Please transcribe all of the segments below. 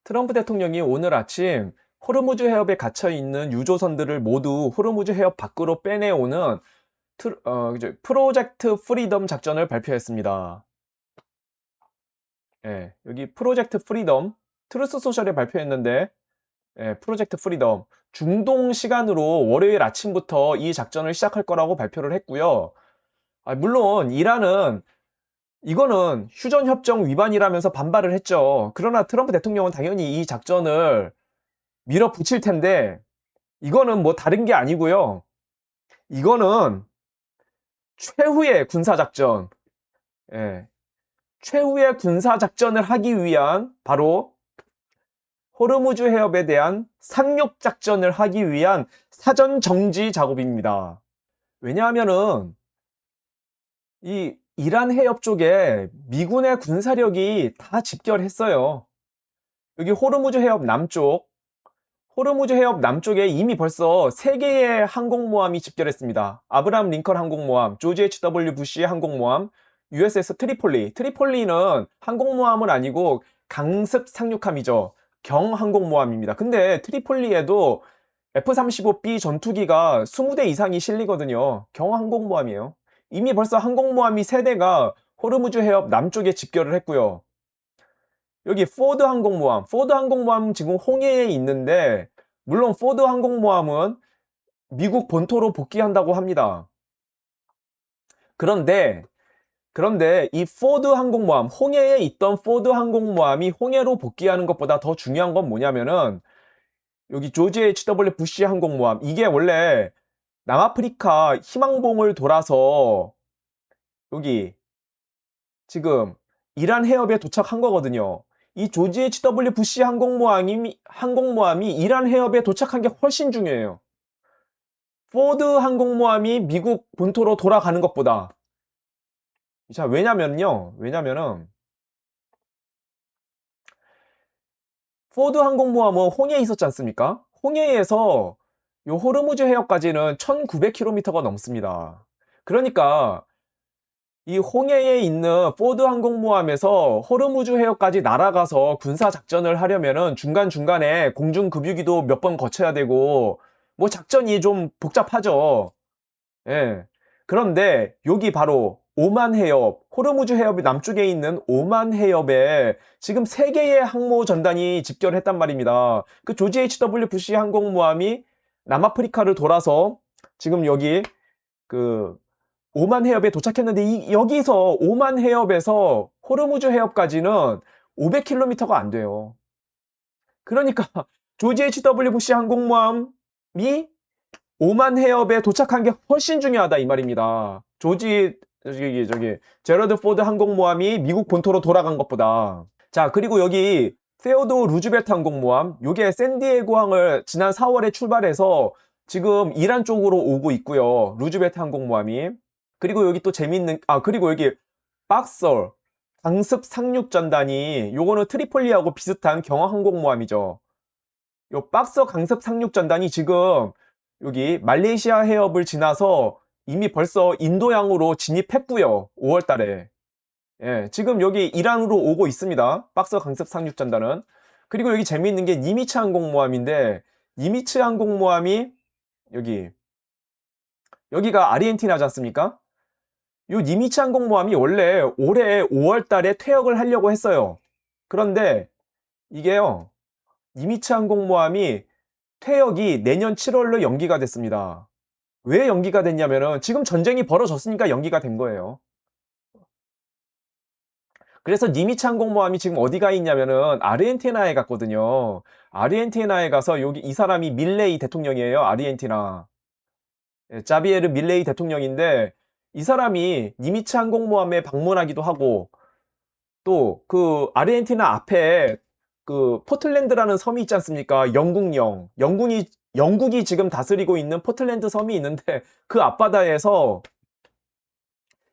트럼프 대통령이 오늘 아침 호르무즈 해협에 갇혀 있는 유조선들을 모두 호르무즈 해협 밖으로 빼내오는 프로젝트 프리덤 작전을 발표했습니다. 예, 여기 프로젝트 프리덤, 트루스 소셜에 발표했는데, 프로젝트 프리덤, 중동 시간으로 월요일 아침부터 이 작전을 시작할 거라고 발표를 했고요. 물론 이란은 이거는 휴전협정 위반이라면서 반발을 했죠. 그러나 트럼프 대통령은 당연히 이 작전을 밀어붙일 텐데, 이거는 뭐 다른 게 아니고요. 이거는 최후의 군사작전, 예, 최후의 군사작전을 하기 위한 바로 호르무즈 해협에 대한 상륙작전을 하기 위한 사전 정지 작업입니다. 왜냐하면은 이 이란 해협 쪽에 미군의 군사력이 다 집결했어요. 여기 호르무즈 해협 남쪽에 이미 벌써 3개의 항공모함이 집결했습니다. 아브라함 링컨 항공모함, 조지 H.W. 부시 항공모함, USS 트리폴리. 트리폴리는 항공모함은 아니고 강습 상륙함이죠. 경항공모함입니다. 근데 트리폴리에도 F-35B 전투기가 20대 이상이 실리거든요. 경항공모함이에요. 이미 벌써 항공모함이 3대가 호르무즈 해협 남쪽에 집결을 했고요. 여기 포드 항공모함 지금 홍해에 있는데, 물론 포드 항공모함은 미국 본토로 복귀한다고 합니다. 그런데 이 포드 항공모함, 홍해에 있던 포드 항공모함이 홍해로 복귀하는 것보다 더 중요한 건 뭐냐면은, 여기 조지 H.W. 부시 항공모함, 이게 원래 남아프리카 희망봉을 돌아서 여기 지금 이란 해협에 도착한 거거든요. 이 조지 H.W. 부시 항공모함이 이란 해협에 도착한 게 훨씬 중요해요. 포드 항공모함이 미국 본토로 돌아가는 것보다. 자, 왜냐면은 포드 항공모함은 홍해에 있었지 않습니까? 홍해에서 요 호르무즈 해협까지는 1900km가 넘습니다. 그러니까 이 홍해에 있는 포드 항공모함에서 호르무즈 해협까지 날아가서 군사 작전을 하려면은 중간중간에 공중급유기도 몇 번 거쳐야 되고, 뭐 작전이 좀 복잡하죠. 예. 그런데 여기 바로 오만 해협, 호르무즈 해협 남쪽에 있는 오만 해협에 지금 3개의 항모 전단이 집결했단 말입니다. 그 조지 H.W. 부시 항공모함이 남아프리카를 돌아서 지금 여기 그 오만 해협에 도착했는데, 여기서 오만 해협에서 호르무즈 해협까지는 500km가 안 돼요. 그러니까 조지 H.W. 부시 항공모함이 오만 해협에 도착한 게 훨씬 중요하다 이 말입니다. 제러드 포드 항공모함이 미국 본토로 돌아간 것보다. 자, 그리고 여기 세오도 루즈벨트 항공모함, 요게 샌디에고항을 지난 4월에 출발해서 지금 이란 쪽으로 오고 있고요. 루즈벨트 항공모함이. 그리고 여기 또 그리고 여기 박설 강습 상륙 전단이, 요거는 트리폴리하고 비슷한 경항공모함이죠. 요 박서 강습 상륙 전단이 지금 여기 말레이시아 해협을 지나서 이미 벌써 인도양으로 진입했고요. 5월 달에. 예, 지금 여기 이란으로 오고 있습니다. 박서 강습 상륙 전단은. 그리고 여기 재미있는 게 니미츠 항공모함인데, 니미츠 항공모함이 여기가 아르헨티나지 않습니까? 요 니미츠 항공모함이 원래 올해 5월 달에 퇴역을 하려고 했어요. 그런데 이게요, 니미츠 항공모함이 퇴역이 내년 7월로 연기가 됐습니다. 왜 연기가 됐냐면은 지금 전쟁이 벌어졌으니까 연기가 된 거예요. 그래서 니미츠 항공모함이 지금 어디 가 있냐면은 아르헨티나에 갔거든요. 아르헨티나에 가서 여기 이 사람이 밀레이 대통령이에요. 아르헨티나. 자비에르 밀레이 대통령인데, 이 사람이 니미츠 항공모함에 방문하기도 하고, 또 그 아르헨티나 앞에 그 포틀랜드라는 섬이 있지 않습니까? 영국이 지금 다스리고 있는 포틀랜드 섬이 있는데, 그 앞바다에서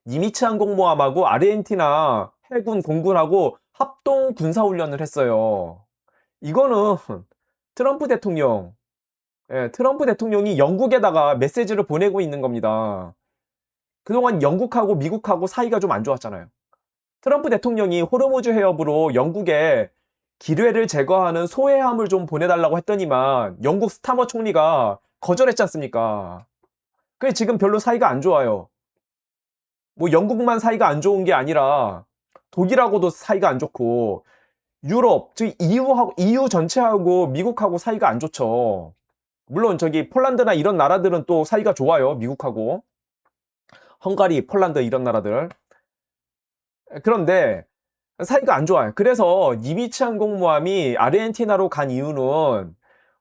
니미츠 항공모함하고 아르헨티나 해군 공군하고 합동 군사훈련을 했어요. 이거는 트럼프 대통령, 트럼프 대통령이 영국에다가 메시지를 보내고 있는 겁니다. 그동안 영국하고 미국하고 사이가 좀 안 좋았잖아요. 트럼프 대통령이 호르무즈 해협으로 영국에 기뢰를 제거하는 소해함을 좀 보내달라고 했더니만 영국 스타머 총리가 거절했지 않습니까? 그게 지금 별로 사이가 안 좋아요. 뭐 영국만 사이가 안 좋은 게 아니라 독일하고도 사이가 안 좋고 유럽, 즉 EU 전체하고 미국하고 사이가 안 좋죠. 물론 저기 폴란드나 이런 나라들은 또 사이가 좋아요. 미국하고. 헝가리, 폴란드 이런 나라들. 그런데 사이가 안 좋아요. 그래서 니미츠 항공모함이 아르헨티나로 간 이유는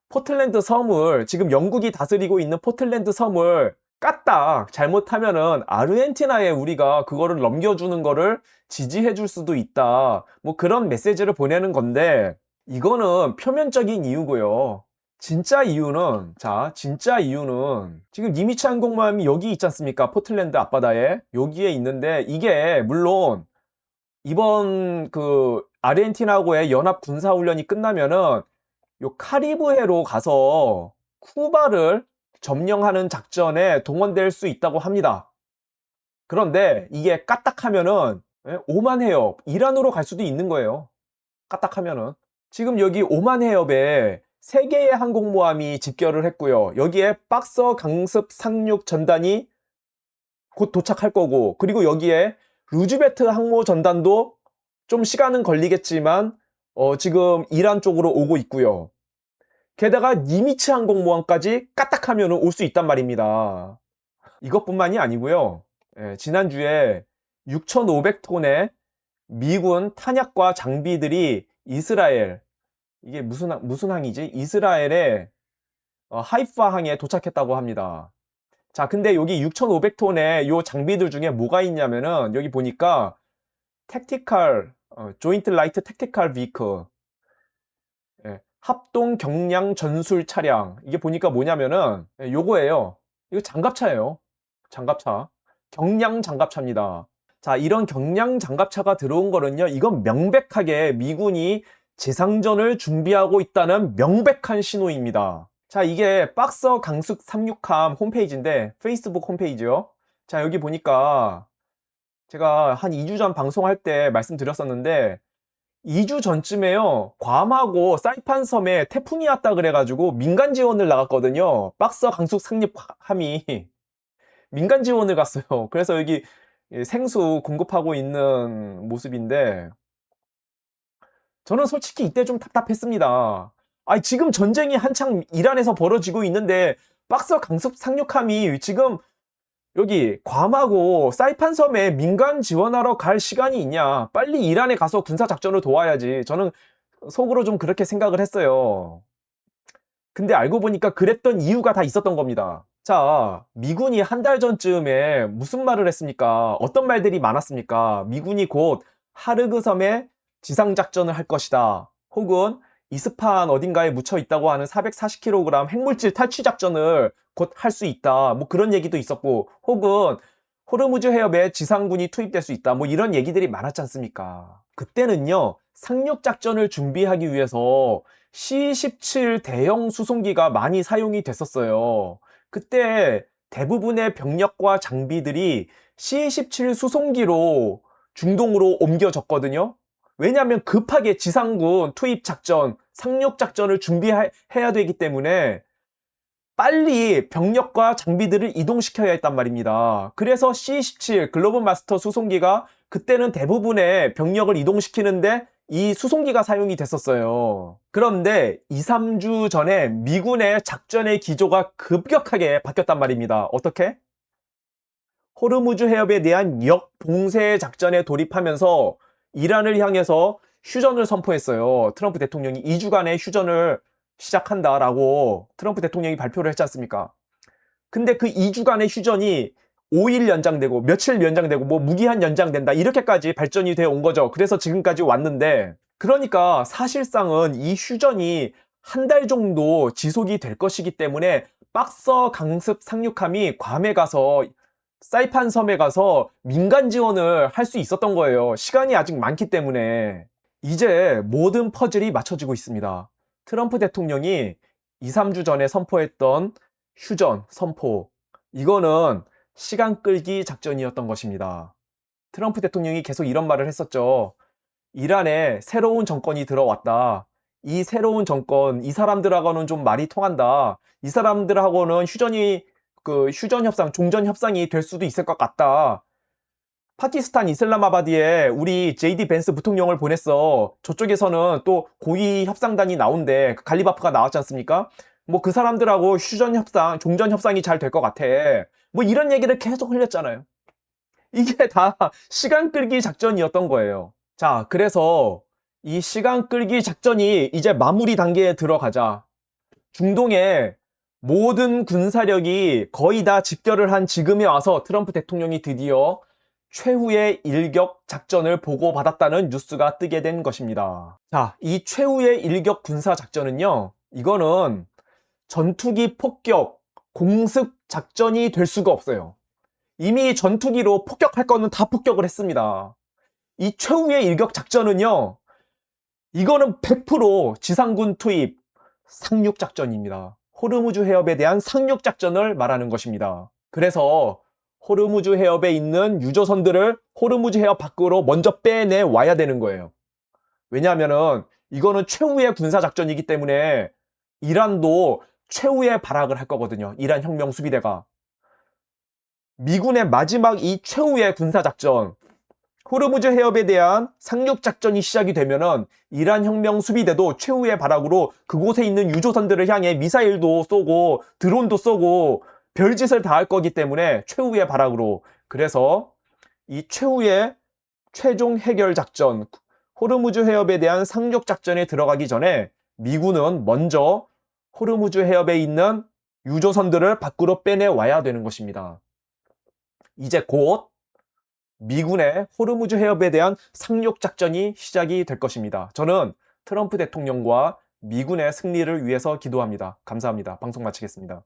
포틀랜드 섬을 지금 영국이 다스리고 있는 포틀랜드 섬을 까딱 잘못하면은 아르헨티나에 우리가 그거를 넘겨주는 거를 지지해 줄 수도 있다. 뭐 그런 메시지를 보내는 건데 이거는 표면적인 이유고요. 진짜 이유는 지금 니미츠 항공모함이 여기 있지 않습니까? 포틀랜드 앞바다에 여기에 있는데 이게 물론 이번 그 아르헨티나하고의 연합 군사 훈련이 끝나면은 요 카리브해로 가서 쿠바를 점령하는 작전에 동원될 수 있다고 합니다. 그런데 이게 까딱하면은 오만 해협, 이란으로 갈 수도 있는 거예요. 까딱하면은. 지금 여기 오만 해협에 3개의 항공모함이 집결을 했고요. 여기에 박서 강습 상륙 전단이 곧 도착할 거고, 그리고 여기에 루즈베트 항모 전단도 좀 시간은 걸리겠지만 지금 이란 쪽으로 오고 있고요. 게다가 니미츠 항공모함까지 까딱하면 올 수 있단 말입니다. 이것뿐만이 아니고요. 지난주에 6,500톤의 미군 탄약과 장비들이 이스라엘, 이게 무슨 항이지? 이스라엘의 하이파 항에 도착했다고 합니다. 자, 근데 여기 6,500톤의 요 장비들 중에 뭐가 있냐면은 여기 보니까 택티컬, 조인트 라이트 택티컬 비크, 합동 경량 전술 차량. 이게 보니까 뭐냐면은 요거예요. 이거 장갑차예요. 장갑차. 경량 장갑차입니다. 자, 이런 경량 장갑차가 들어온 거는요. 이건 명백하게 미군이 재상전을 준비하고 있다는 명백한 신호입니다. 자, 이게 박서 강습 36함 홈페이지인데 페이스북 홈페이지요. 자, 여기 보니까 제가 한 2주 전 방송할 때 말씀드렸었는데 2주 전쯤에요. 괌하고 사이판 섬에 태풍이 왔다 그래가지고 민간 지원을 나갔거든요. 박서 강습 상륙함이 민간 지원을 갔어요. 그래서 여기 생수 공급하고 있는 모습인데 저는 솔직히 이때 좀 답답했습니다. 아니, 지금 전쟁이 한창 이란에서 벌어지고 있는데 박서 강습 상륙함이 지금 여기 괌하고 사이판 섬에 민간 지원하러 갈 시간이 있냐? 빨리 이란에 가서 군사 작전을 도와야지. 저는 속으로 좀 그렇게 생각을 했어요. 근데 알고 보니까 그랬던 이유가 다 있었던 겁니다. 자, 미군이 한 달 전쯤에 무슨 말을 했습니까? 어떤 말들이 많았습니까? 미군이 곧 하르그 섬에 지상작전을 할 것이다. 혹은 이스파한 어딘가에 묻혀 있다고 하는 440kg 핵물질 탈취 작전을 곧 할 수 있다. 뭐 그런 얘기도 있었고, 혹은 호르무즈 해협에 지상군이 투입될 수 있다. 뭐 이런 얘기들이 많았지 않습니까? 그때는요, 상륙 작전을 준비하기 위해서 C-17 대형 수송기가 많이 사용이 됐었어요. 그때 대부분의 병력과 장비들이 C-17 수송기로 중동으로 옮겨졌거든요. 왜냐하면 급하게 지상군 투입 작전, 상륙 작전을 준비해야 되기 때문에 빨리 병력과 장비들을 이동시켜야 했단 말입니다. 그래서 C-17 글로벌 마스터 수송기가 그때는 대부분의 병력을 이동시키는데 이 수송기가 사용이 됐었어요. 그런데 2, 3주 전에 미군의 작전의 기조가 급격하게 바뀌었단 말입니다. 어떻게? 호르무즈 해협에 대한 역봉쇄 작전에 돌입하면서 이란을 향해서 휴전을 선포했어요. 트럼프 대통령이 2주간의 휴전을 시작한다라고 트럼프 대통령이 발표를 했지 않습니까? 근데 그 2주간의 휴전이 5일 연장되고 며칠 연장되고 뭐 무기한 연장된다 이렇게까지 발전이 되어 온 거죠. 그래서 지금까지 왔는데 그러니까 사실상은 이 휴전이 한 달 정도 지속이 될 것이기 때문에 박서 강습 상륙함이 괌에 가서 사이판 섬에 가서 민간 지원을 할 수 있었던 거예요. 시간이 아직 많기 때문에. 이제 모든 퍼즐이 맞춰지고 있습니다. 트럼프 대통령이 2, 3주 전에 선포했던 휴전 선포, 이거는 시간 끌기 작전이었던 것입니다. 트럼프 대통령이 계속 이런 말을 했었죠. 이란에 새로운 정권이 들어왔다. 이 새로운 정권, 이 사람들하고는 좀 말이 통한다. 이 사람들하고는 휴전 협상, 종전 협상이 될 수도 있을 것 같다. 파키스탄 이슬람마바드에 우리 JD 벤스 부통령을 보냈어. 저쪽에서는 또 고위 협상단이 나온대. 갈리바프가 나왔지 않습니까? 뭐 그 사람들하고 휴전 협상, 종전 협상이 잘 될 것 같아. 뭐 이런 얘기를 계속 흘렸잖아요. 이게 다 시간 끌기 작전이었던 거예요. 자, 그래서 이 시간 끌기 작전이 이제 마무리 단계에 들어가자 중동의 모든 군사력이 거의 다 집결을 한 지금에 와서 트럼프 대통령이 드디어 최후의 일격 작전을 보고받았다는 뉴스가 뜨게 된 것입니다. 자, 이 최후의 일격 군사 작전은요, 이거는 전투기 폭격, 공습 작전이 될 수가 없어요. 이미 전투기로 폭격할 거는 다 폭격을 했습니다. 이 최후의 일격 작전은요, 이거는 100% 지상군 투입 상륙 작전입니다. 호르무즈 해협에 대한 상륙 작전을 말하는 것입니다. 그래서 호르무즈 해협에 있는 유조선들을 호르무즈 해협 밖으로 먼저 빼내 와야 되는 거예요. 왜냐하면은 이거는 최후의 군사 작전이기 때문에 이란도 최후의 발악을 할 거거든요. 이란 혁명 수비대가. 미군의 마지막 이 최후의 군사 작전, 호르무즈 해협에 대한 상륙 작전이 시작이 되면은 이란 혁명 수비대도 최후의 발악으로 그곳에 있는 유조선들을 향해 미사일도 쏘고 드론도 쏘고 별짓을 다 할 거기 때문에 최후의 발악으로. 그래서 이 최후의 최종 해결 작전, 호르무즈 해협에 대한 상륙 작전에 들어가기 전에 미군은 먼저 호르무즈 해협에 있는 유조선들을 밖으로 빼내 와야 되는 것입니다. 이제 곧 미군의 호르무즈 해협에 대한 상륙 작전이 시작이 될 것입니다. 저는 트럼프 대통령과 미군의 승리를 위해서 기도합니다. 감사합니다. 방송 마치겠습니다.